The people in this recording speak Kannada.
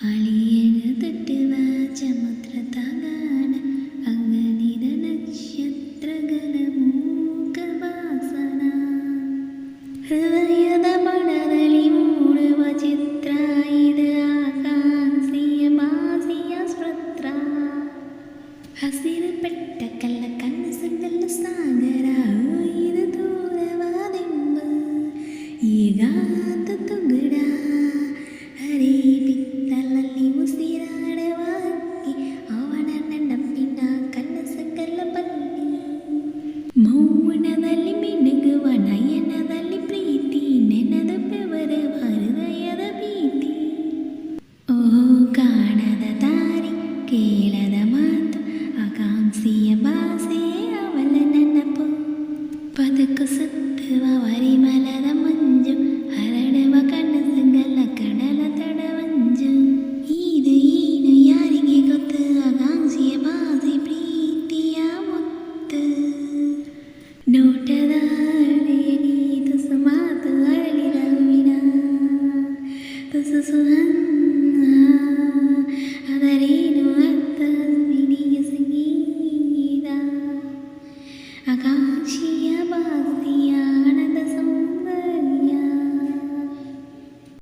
ಅಳಿಯನ ತಟ್ಟುವ ಸಮುದ್ರದಾಗಾಣ ಅಂಗನಿದ ನಕ್ಷತ್ರಗಳ ಮೂಕವಾಸನ ಹೃದಯದ ಬಣದಲ್ಲಿ ಮೂಡುವ ಚಿತ್ರ ಇದು ಆಕಾಂಕ್ಷೆಯ ಬಾಸಿಯ ಸ್ಪೃತ್ರ ಹಸಿರು ಪೆಟ್ಟ ಕಲ್ಲ ಕನಸುಗಳ ಸಾಗರ ಇದು ದೂರವಾದೆಂಬ ಈಗಾದ ತುಗುಡ ಹರಿ ಬಿತ್ತಲಲ್ಲಿ ಉಸಿರಾಡವಾಗಿ ಅವನ ನೆನಪಿನ ಕನಸುಗಳ ಬನ್ನಿ ಮೌನದಲ್ಲಿ ಮಿನುಗುವ ನಯನದಲ್ಲಿ ಪ್ರೀತಿ ನೆನದ ಬೆವರ ಹೃದಯದ ಭೀತಿ ಓ ಕಾಣದ ದಾರಿ ಕೇಳದ ಮಾತು ಆಕಾಂಕ್ಷೆಯ ಭಾಷೆ ಅವಳ ನೆನಪು ಬದುಕು ಸುತ್ತುವ ಪರಿಮಳದ ಮಂಜು ಹರಡುವ ಕನಸುಗಳ ಕಡಲ ತಡವಂಜು ಇದು ಏನು ಯಾರಿಗೆ ಗೊತ್ತು ಆಕಾಂಕ್ಷೆಯ ಭಾಷೆ ಪ್ರೀತಿಯ ಮುತ್ತು ನೋಟದ ಅಲೆಯಲ್ಲಿ ತುಸು ಮಾತು ಅರಳಿದ ಹೂವಿನ ತುಸು ಸುಗಂಧ ಅದರೇ